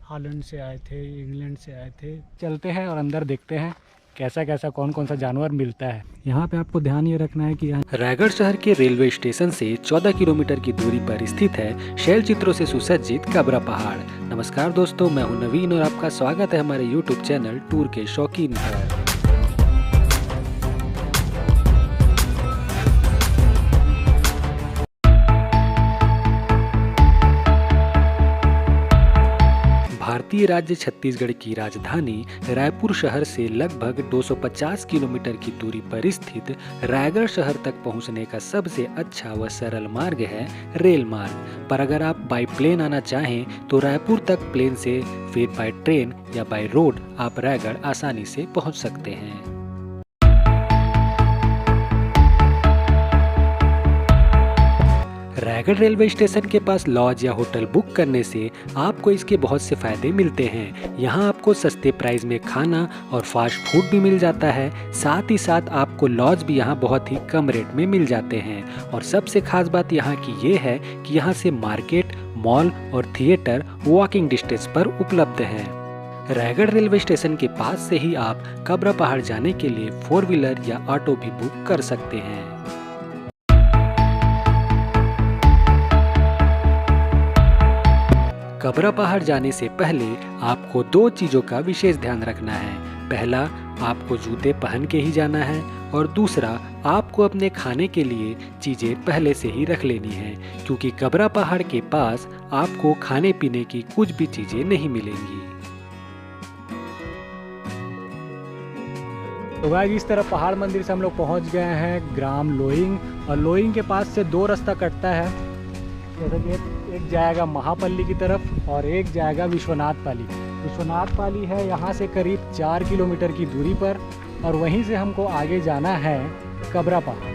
Holland से आए थे, इंग्लैंड से आए थे। चलते हैं और अंदर देखते हैं कैसा कैसा कौन कौन सा जानवर मिलता है। यहाँ पे आपको ध्यान ये रखना है कि रायगढ़ शहर के रेलवे स्टेशन से 14 किलोमीटर की दूरी पर स्थित है शैल चित्रों से सुसज्जित कबरा पहाड़। नमस्कार दोस्तों, मैं हूं नवीन और आपका स्वागत है हमारे YouTube चैनल टूर के शौकीन पर। भारतीय राज्य छत्तीसगढ़ की राजधानी रायपुर शहर से लगभग 250 किलोमीटर की दूरी पर स्थित रायगढ़ शहर तक पहुंचने का सबसे अच्छा व सरल मार्ग है रेल मार्ग। पर अगर आप बाई प्लेन आना चाहें तो रायपुर तक प्लेन से, फिर बाई ट्रेन या बाई रोड आप रायगढ़ आसानी से पहुंच सकते हैं। रायगढ़ रेलवे स्टेशन के पास लॉज या होटल बुक करने से आपको इसके बहुत से फायदे मिलते हैं। यहाँ आपको सस्ते प्राइस में खाना और फास्ट फूड भी मिल जाता है। साथ ही साथ आपको लॉज भी यहाँ बहुत ही कम रेट में मिल जाते हैं। और सबसे खास बात यहाँ की ये है कि यहाँ से मार्केट, मॉल और थिएटर वॉकिंग डिस्टेंस पर उपलब्ध है। रायगढ़ रेलवे स्टेशन के पास से ही आप कबरा पहाड़ जाने के लिए 4 व्हीलर या ऑटो भी बुक कर सकते हैं। कबरा पहाड़ जाने से पहले आपको 2 चीज़ों का विशेष ध्यान रखना है। पहला, आपको जूते पहन के ही जाना है और दूसरा, आपको अपने खाने के लिए चीज़ें पहले से ही रख लेनी है, क्योंकि कबरा पहाड़ के पास आपको खाने पीने की कुछ भी चीज़ें नहीं मिलेंगी। तो गाइस, इस तरफ पहाड़ मंदिर से हम लोग पहुँच गए हैं ग्राम लोइंग, और लोइंग के पास से 2 रास्ता कटता है। जैसे कि एक जाएगा महापल्ली की तरफ और एक जाएगा विश्वनाथ पाली। विश्वनाथ पाली है यहाँ से करीब 4 किलोमीटर की दूरी पर, और वहीं से हमको आगे जाना है कबरा पहाड़।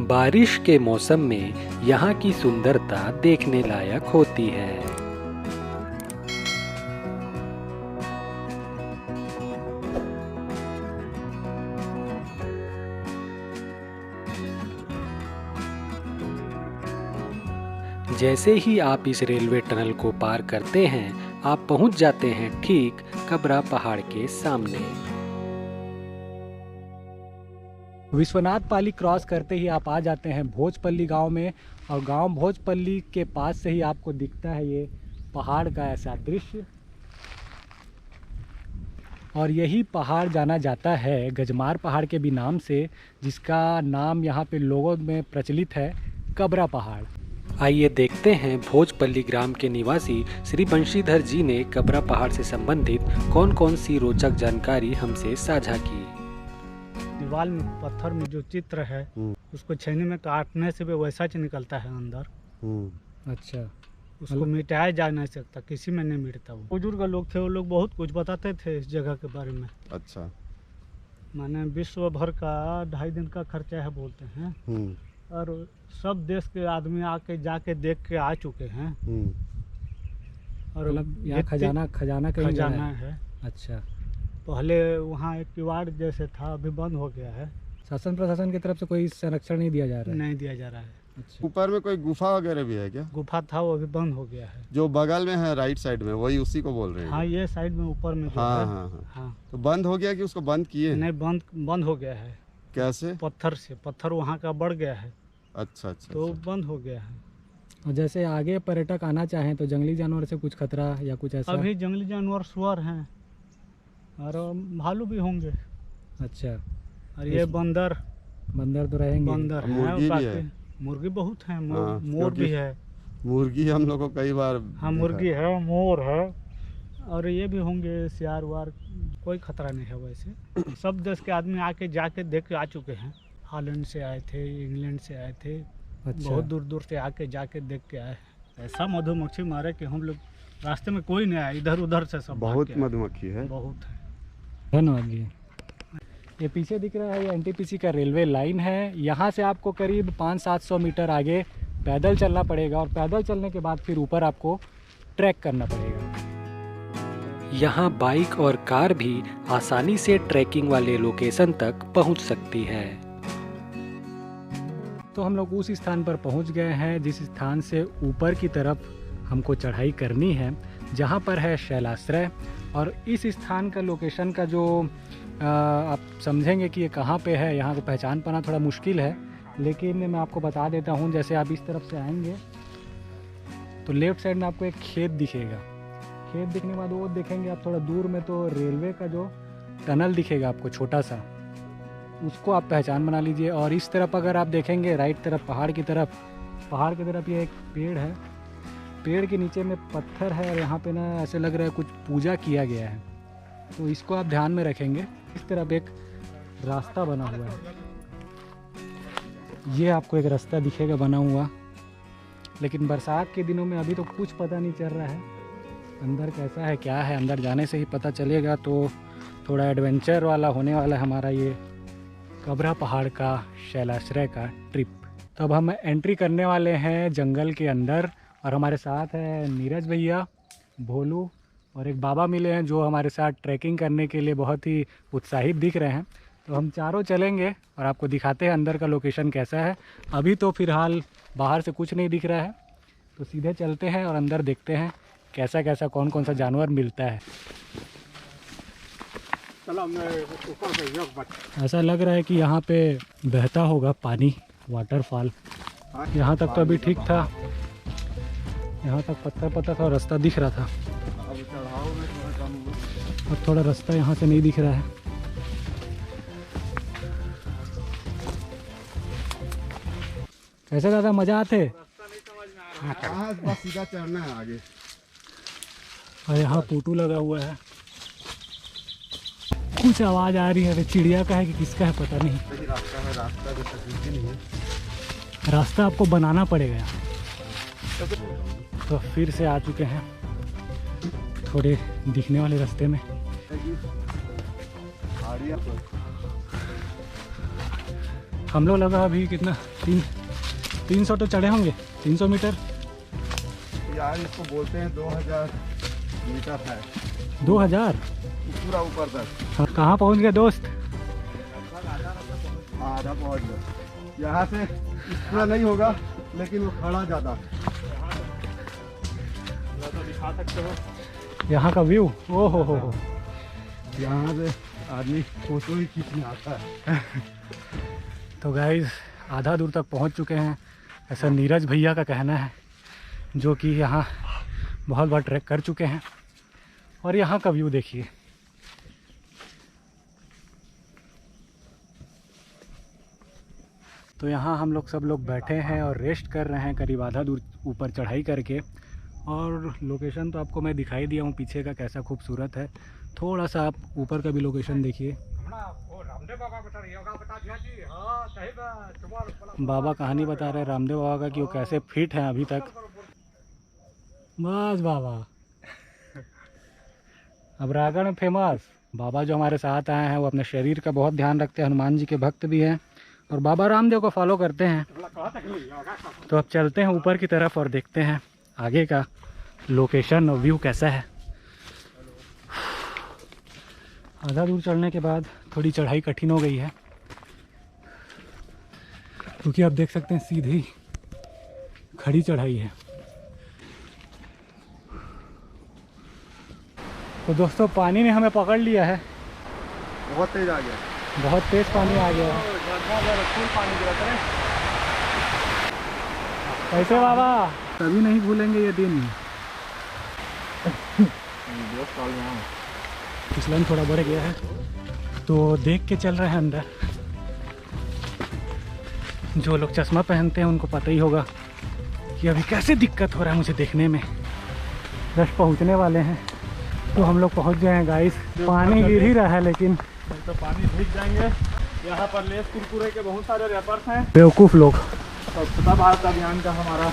बारिश के मौसम में यहाँ की सुंदरता देखने लायक होती है। जैसे ही आप इस रेलवे टनल को पार करते हैं, आप पहुंच जाते हैं ठीक कबरा पहाड़ के सामने। विश्वनाथ पाली क्रॉस करते ही आप आ जाते हैं भोजपल्ली गांव में, और गांव भोजपल्ली के पास से ही आपको दिखता है ये पहाड़ का ऐसा दृश्य। और यही पहाड़ जाना जाता है गजमार पहाड़ के भी नाम से, जिसका नाम यहाँ पे लोगों में प्रचलित है कबरा पहाड़। आइए देखते हैं भोजपल्ली ग्राम के निवासी श्री बंशीधर जी ने कबरा पहाड़ से संबंधित कौन कौन सी रोचक जानकारी हमसे साझा की। दीवार में पत्थर में जो चित्र है उसको छेनी में काटने से भी वैसा ही निकलता है अंदर। अच्छा, उसको मिटाया जा नहीं सकता, किसी में नहीं मिटता। वो बुजुर्ग लोग थे, वो लोग बहुत कुछ बताते थे इस जगह के बारे में। अच्छा, माने विश्व भर का 2.5 दिन का खर्चा है बोलते हैं, और सब देश के आदमी आके जाके देख के आ चुके हैं। और यहाँ खजाना है। अच्छा, पहले वहाँ एक किवाड़ जैसे था, अभी बंद हो गया है। शासन प्रशासन की तरफ से कोई संरक्षण नहीं दिया जा रहा है? नहीं दिया जा रहा है। अच्छा, ऊपर में कोई गुफा वगैरह भी है क्या? गुफा था, वो अभी बंद हो गया है। जो बगल में है राइट साइड में, वही उसी को बोल रहे हैं? हाँ, ये साइड में ऊपर में जो हाँ, है। हाँ, हाँ, हाँ। तो बंद हो गया कि उसको बंद किए? नहीं, बंद हो गया है। कैसे? पत्थर वहाँ का बढ़ गया है। अच्छा अच्छा, तो अच्छा। बंद हो गया है। और जैसे आगे पर्यटक आना चाहें तो जंगली जानवर से कुछ खतरा या कुछ ऐसा? अभी जंगली जानवर सुअर हैं और भालू भी होंगे। अच्छा, और ये बंदर तो रहेंगे। बंदर हैं, मुर्गी भी है? मुर्गी बहुत हैं, हाँ, मोर भी है। मुर्गी हम लोग को कई बार हाँ, मुर्गी है, मोर है, और ये भी होंगे सियार वार। कोई खतरा नहीं है वैसे। सब देश के आदमी आके जाके देख के आ चुके हैं। हॉलैंड से आए थे, इंग्लैंड से आए थे। अच्छा, बहुत दूर दूर से आके जाके देख के आए। ऐसा मधुमक्खी मारे कि हम लोग रास्ते में कोई नहीं आया, इधर उधर से सब बहुत मधुमक्खी है। बहुत है। धन्यवाद जी। ये पीछे दिख रहा है, ये एनटीपीसी का रेलवे लाइन है। यहाँ से आपको करीब 500-700 मीटर आगे पैदल चलना पड़ेगा, और पैदल चलने के बाद फिर ऊपर आपको ट्रैक करना पड़ेगा। यहाँ बाइक और कार भी आसानी से ट्रैकिंग वाले लोकेशन तक पहुँच सकती है। तो हम लोग उस स्थान पर पहुँच गए हैं जिस स्थान से ऊपर की तरफ हमको चढ़ाई करनी है, जहाँ पर है शैलाश्रय। और इस स्थान का लोकेशन का जो आप समझेंगे कि ये कहाँ पे है, यहाँ को पहचान पाना थोड़ा मुश्किल है, लेकिन मैं आपको बता देता हूँ। जैसे आप इस तरफ से आएंगे तो लेफ़्ट साइड में आपको एक खेत दिखेगा। खेत दिखने के बाद वो देखेंगे आप थोड़ा दूर में तो रेलवे का जो टनल दिखेगा आपको छोटा सा, उसको आप पहचान बना लीजिए। और इस तरफ अगर आप देखेंगे राइट तरफ पहाड़ की तरफ ये एक पेड़ है। पेड़ के नीचे में पत्थर है और यहाँ पे ना ऐसे लग रहा है कुछ पूजा किया गया है, तो इसको आप ध्यान में रखेंगे। इस तरफ एक रास्ता बना हुआ है, ये आपको एक रास्ता दिखेगा बना हुआ, लेकिन बरसात के दिनों में अभी तो कुछ पता नहीं चल रहा है अंदर कैसा है क्या है। अंदर जाने से ही पता चलेगा। तो थोड़ा एडवेंचर वाला होने वाला है हमारा ये कबरा पहाड़ का शैलाश्रय का ट्रिप। तो अब हम एंट्री करने वाले हैं जंगल के अंदर, और हमारे साथ है नीरज भैया, भोलू और एक बाबा मिले हैं जो हमारे साथ ट्रैकिंग करने के लिए बहुत ही उत्साहित दिख रहे हैं। तो हम चारों चलेंगे और आपको दिखाते हैं अंदर का लोकेशन कैसा है। अभी तो फिलहाल बाहर से कुछ नहीं दिख रहा है, तो सीधे चलते हैं और अंदर देखते हैं कैसा कैसा कौन कौन सा जानवर मिलता है। ऐसा लग रहा है कि यहाँ पे बहता होगा पानी, वाटरफॉल। यहाँ तक तो अभी ठीक था, यहाँ तक पत्थर था, रास्ता दिख रहा था। अब थोड़ा रास्ता यहाँ से नहीं दिख रहा है। कैसे दादा मजा आते? बस सीधा चढ़ना है आगे। और यहाँ फोटो लगा हुआ है, कुछ आवाज आ रही है, चिड़िया का है कि किसका है पता नहीं। रास्ता तो तकलीफ नहीं है, रास्ता आपको बनाना पड़ेगा। तो फिर से आ चुके हैं थोड़े दिखने वाले रास्ते में। हम लोग लगा अभी कितना 300 तो चढ़े होंगे, 300 मीटर यार। इसको बोलते हैं 2000 मीटर है। 2000 पूरा ऊपर तक। कहाँ पहुँच गए दोस्त? आधा पहुँच गए। यहाँ से पूरा नहीं होगा, लेकिन वो खड़ा ज़्यादा तो दिखा सकते हो यहाँ का व्यू। ओ हो। यहाँ से आदमी फोटो ही खींचने आता है। तो गाइस आधा दूर तक पहुँच चुके हैं, ऐसा नीरज भैया का कहना है, जो कि यहाँ बहुत बार ट्रैक कर चुके हैं। और यहाँ का व्यू देखिए। तो यहाँ हम लोग सब लोग बैठे हैं और रेस्ट कर रहे हैं करीब आधा दूर ऊपर चढ़ाई करके। और लोकेशन तो आपको मैं दिखाई दिया हूँ पीछे का कैसा खूबसूरत है। थोड़ा सा आप ऊपर का भी लोकेशन देखिए। बाबा कहानी बता रहे हैं रामदेव बाबा का कि वो कैसे फिट हैं अभी तक। बस बाबा अब रायगढ़ में फेमस बाबा जो हमारे साथ आए हैं वो अपने शरीर का बहुत ध्यान रखते हैं, हनुमान जी के भक्त भी हैं और बाबा रामदेव को फॉलो करते हैं। तो अब चलते हैं ऊपर की तरफ और देखते हैं आगे का लोकेशन और व्यू कैसा है। आधा दूर चढ़ने के बाद थोड़ी चढ़ाई कठिन हो गई है, क्योंकि आप देख सकते हैं सीधी खड़ी चढ़ाई है। तो दोस्तों पानी ने हमें पकड़ लिया है, बहुत तेज आ गया, बहुत तेज पानी आ गया है। कैसे बाबा कभी नहीं भूलेंगे ये दिन। फिसलन थोड़ा बढ़ गया है तो देख के चल रहे हैं अंदर। जो लोग चश्मा पहनते हैं उनको पता ही होगा कि अभी कैसे दिक्कत हो रहा है मुझे देखने में। बस पहुंचने वाले हैं, तो हम लोग पहुंच गए हैं गाइस। पानी गिर ही रहा है लेकिन तो पानी भीग जाएंगे। यहाँ पर लेस कुरकुरे के बहुत सारे रैपर्स हैं। बेवकूफ़ लोग। स्वच्छता भारत अभियान का हमारा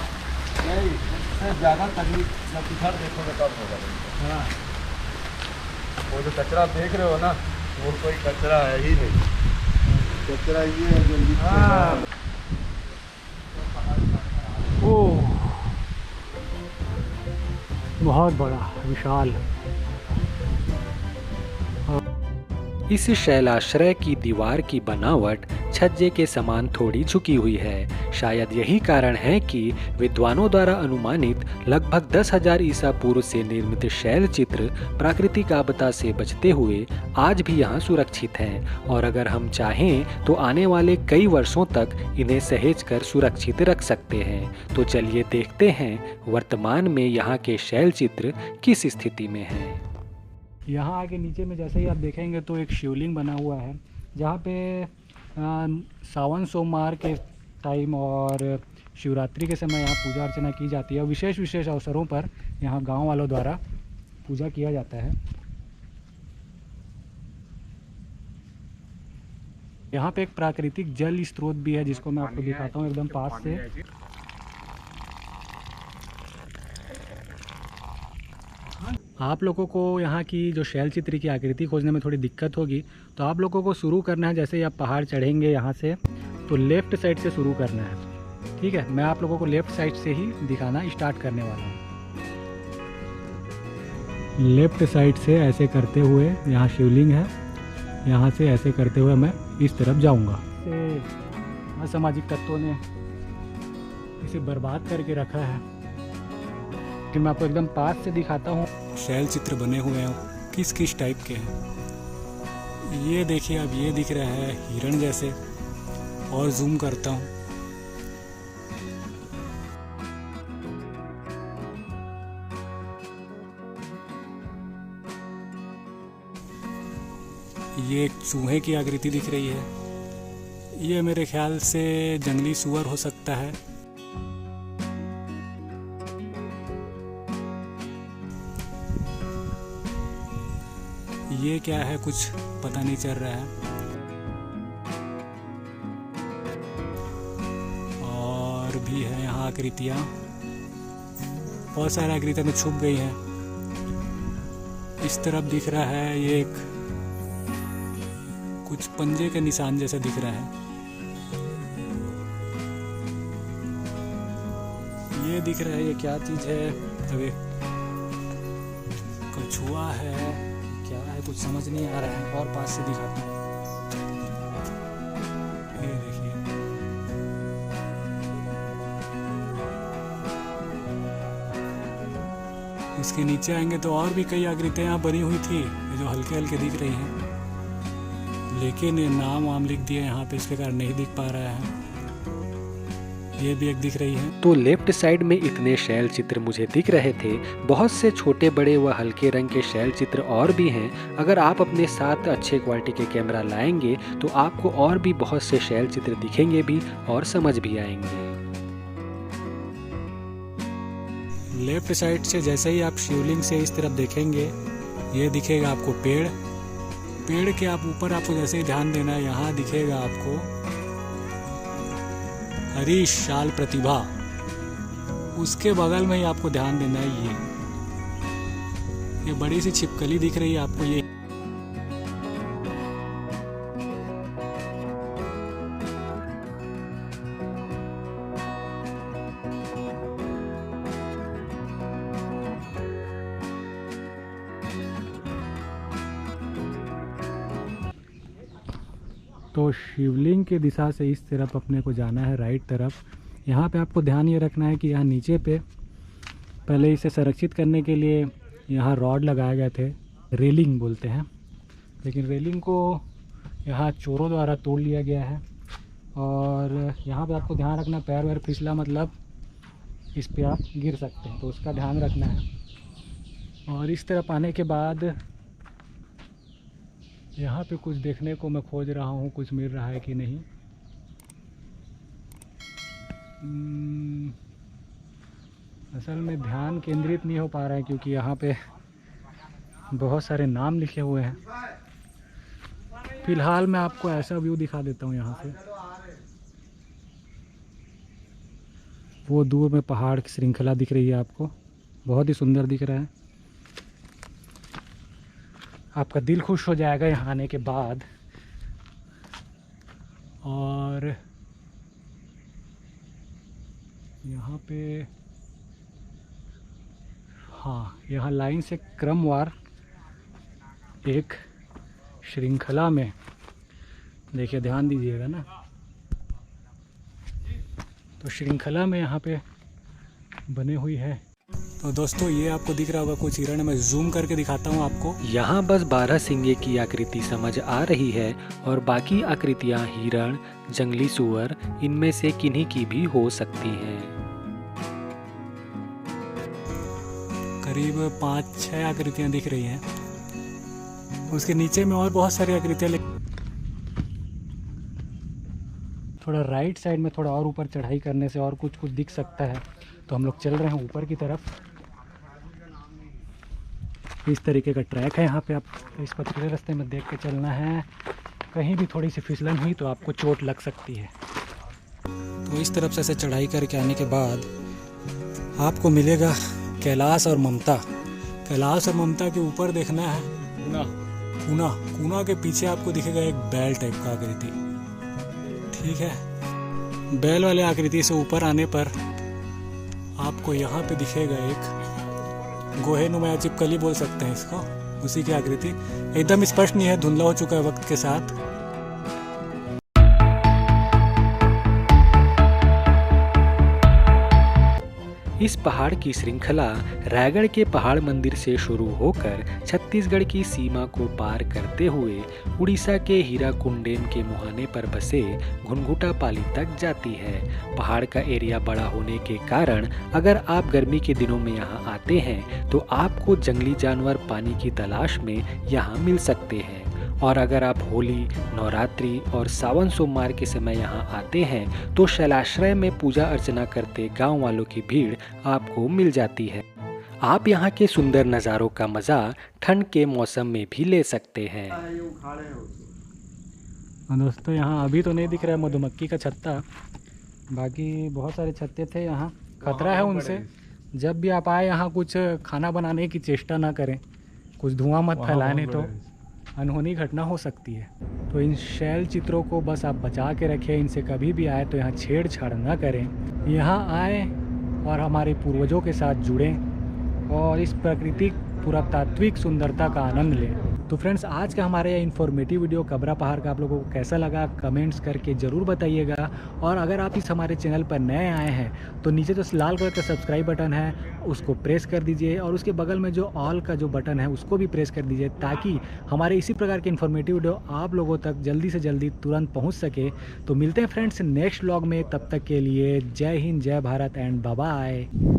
ज़्यादा तकलीफ जब इधर देखोगे तब होगा। हाँ, वो जो कचरा देख रहे हो ना, वो कोई कचरा है ही नहीं। कचरा ये है जो हाँ। ओह बहुत बड़ा विशाल। इस शैलाश्रय की दीवार की बनावट छज्जे के समान थोड़ी झुकी हुई है। शायद यही कारण है कि विद्वानों द्वारा अनुमानित लगभग 10,000 ईसा पूर्व से निर्मित शैल चित्र प्राकृतिक आपदा से बचते हुए आज भी यहाँ सुरक्षित हैं और अगर हम चाहें तो आने वाले कई वर्षों तक इन्हें सहेज कर सुरक्षित रख सकते हैं। तो चलिए देखते हैं वर्तमान में यहाँ के शैल चित्र किस स्थिति में हैं। यहाँ आके नीचे में जैसे ही आप देखेंगे तो एक शिवलिंग बना हुआ है, जहाँ पे सावन सोमवार के टाइम और शिवरात्रि के समय यहाँ पूजा अर्चना की जाती है और विशेष विशेष अवसरों पर यहाँ गांव वालों द्वारा पूजा किया जाता है। यहाँ पे एक प्राकृतिक जल स्रोत भी है जिसको मैं आपको दिखाता हूँ एकदम पास से। आप लोगों को यहाँ की जो शैल चित्र की आकृति खोजने में थोड़ी दिक्कत होगी, तो आप लोगों को शुरू करना है, जैसे ही आप पहाड़ चढ़ेंगे यहाँ से तो लेफ़्ट साइड से शुरू करना है। ठीक है, मैं आप लोगों को लेफ़्ट साइड से ही दिखाना स्टार्ट करने वाला हूँ। लेफ़्ट साइड से ऐसे करते हुए यहाँ शिवलिंग है, यहाँ से ऐसे करते हुए मैं इस तरफ जाऊँगा। असामाजिक तत्वों ने इसे बर्बाद करके रखा है कि मैं आपको एकदम पास से दिखाता हूँ। शैल चित्र बने हुए हैं, किस किस टाइप के हैं ये देखिए। अब ये दिख रहा है हिरण जैसे, और जूम करता हूँ। ये एक चूहे की आकृति दिख रही है, ये मेरे ख्याल से जंगली सूअर हो सकता है। ये क्या है कुछ पता नहीं चल रहा है। और भी है यहाँ आकृतियाँ, बहुत सारी आकृतियाँ तो छुप गई हैं। इस तरफ दिख रहा है ये एक कुछ पंजे के निशान जैसा दिख रहा है। ये दिख रहा है, ये क्या चीज़ है? अबे कछुआ है क्या है, कुछ समझ नहीं आ रहा है। और पास से दिखाता हूँ, ये देखिए। उसके नीचे आएंगे तो और भी कई आकृतियाँ यहाँ बनी हुई थी जो हल्के हल्के दिख रही हैं, लेकिन ये नाम वाम लिख दिया यहाँ पे, इसके कारण नहीं दिख पा रहा है। ये भी एक दिख रही है। तो लेफ्ट साइड में इतने शैल चित्र मुझे दिख रहे थे। बहुत से छोटे बड़े व हल्के रंग के शैल चित्र और भी हैं। अगर आप अपने साथ अच्छे क्वालिटी के कैमरा लाएंगे तो आपको और भी बहुत से शैल चित्र दिखेंगे भी और समझ भी आएंगे। लेफ्ट साइड से जैसे ही आप शिवलिंग से इस तरफ देखेंगे, ये दिखेगा आपको पेड़। पेड़ के आप ऊपर आपको जैसे ही ध्यान देना है, यहाँ दिखेगा आपको हरीश शाल प्रतिभा। उसके बगल में ही आपको ध्यान देना है, ये बड़ी सी छिपकली दिख रही है आपको। ये तो शिवलिंग की दिशा से इस तरफ अपने को जाना है, राइट तरफ। यहाँ पे आपको ध्यान ये रखना है कि यहाँ नीचे पे पहले इसे संरक्षित करने के लिए यहाँ रॉड लगाए गए थे, रेलिंग बोलते हैं, लेकिन रेलिंग को यहाँ चोरों द्वारा तोड़ लिया गया है। और यहाँ पे आपको ध्यान रखना, पैर वैर फिसला मतलब इस पे आप गिर सकते हैं, तो उसका ध्यान रखना है। और इस तरफ आने के बाद यहाँ पे कुछ देखने को मैं खोज रहा हूँ, कुछ मिल रहा है कि नहीं। असल में ध्यान केंद्रित नहीं हो पा रहा है क्योंकि यहाँ पे बहुत सारे नाम लिखे हुए हैं। फिलहाल मैं आपको ऐसा व्यू दिखा देता हूँ यहाँ से। वो दूर में पहाड़ की श्रृंखला दिख रही है आपको, बहुत ही सुंदर दिख रहा है। आपका दिल खुश हो जाएगा यहाँ आने के बाद। और यहाँ पे हाँ, यहाँ लाइन से क्रमवार एक श्रृंखला में, देखिए ध्यान दीजिएगा ना, तो श्रृंखला में यहाँ पे बनी हुई है। तो दोस्तों ये आपको दिख रहा होगा कुछ हिरण, मैं जूम करके दिखाता हूँ आपको। यहाँ बस 12 सिंगे की आकृति समझ आ रही है और बाकी आकृतियाँ हिरण, जंगली सुअर, इनमें से किन्हीं की भी हो सकती हैं। करीब 5-6 आकृतियाँ दिख रही हैं। उसके नीचे में और बहुत सारी आकृतियाँ, थोड़ा राइट साइड में थोड़ा और ऊपर चढ़ाई करने से और कुछ दिख सकता है। तो हम लोग चल रहे हैं ऊपर की तरफ। इस तरीके का ट्रैक है यहाँ पे, आप इस पथरीले रास्ते में देख के चलना है। कहीं भी थोड़ी सी फिसलन हुई तो आपको चोट लग सकती है। तो इस तरफ से ऐसे चढ़ाई करके आने के बाद आपको मिलेगा कैलाश और ममता। कैलाश और ममता के ऊपर देखना है कूना। कूना के पीछे आपको दिखेगा एक बैल टाइप का आकृति, ठीक है। बैल वाले आकृति से ऊपर आने पर आपको यहाँ पे दिखेगा एक गोहेनुमा या चिपकली बोल सकते हैं इसको, उसी की आकृति। एकदम स्पष्ट नहीं है, धुंधला हो चुका है वक्त के साथ। इस पहाड़ की श्रृंखला रायगढ़ के पहाड़ मंदिर से शुरू होकर छत्तीसगढ़ की सीमा को पार करते हुए उड़ीसा के हीराकुंडेन के मुहाने पर बसे घुनघुटा पाली तक जाती है। पहाड़ का एरिया बड़ा होने के कारण अगर आप गर्मी के दिनों में यहाँ आते हैं तो आपको जंगली जानवर पानी की तलाश में यहाँ मिल सकते हैं। और अगर आप होली, नवरात्रि और सावन सोमवार के समय यहाँ आते हैं तो शैलाश्रय में पूजा अर्चना करते गांव वालों की भीड़ आपको मिल जाती है। आप यहाँ के सुंदर नज़ारों का मज़ा ठंड के मौसम में भी ले सकते हैं। दोस्तों यहाँ अभी तो नहीं दिख रहा है मधुमक्खी का छत्ता, बाकी बहुत सारे छत्ते थे यहाँ। खतरा है उनसे। जब भी आप आए यहाँ कुछ खाना बनाने की चेष्टा ना करें, कुछ धुआं मत फैलाएं, नहीं तो अनहोनी घटना हो सकती है। तो इन शैल चित्रों को बस आप बचा के रखें। इनसे कभी भी आए तो यहाँ छेड़छाड़ ना करें। यहाँ आए और हमारे पूर्वजों के साथ जुड़ें और इस प्राकृतिक पुरातात्विक सुंदरता का आनंद लें। तो फ्रेंड्स, आज का हमारा यह इन्फॉर्मेटिव वीडियो कबरा पहाड़ का आप लोगों को कैसा लगा कमेंट्स करके ज़रूर बताइएगा। और अगर आप इस हमारे चैनल पर नए आए हैं तो नीचे जो लाल कलर का सब्सक्राइब बटन है उसको प्रेस कर दीजिए और उसके बगल में जो ऑल का जो बटन है उसको भी प्रेस कर दीजिए, ताकि हमारे इसी प्रकार के इन्फॉर्मेटिव वीडियो आप लोगों तक जल्दी से जल्दी तुरंत पहुँच सके। तो मिलते हैं फ्रेंड्स नेक्स्ट व्लॉग में, तब तक के लिए जय हिंद, जय भारत एंड बाय बाय।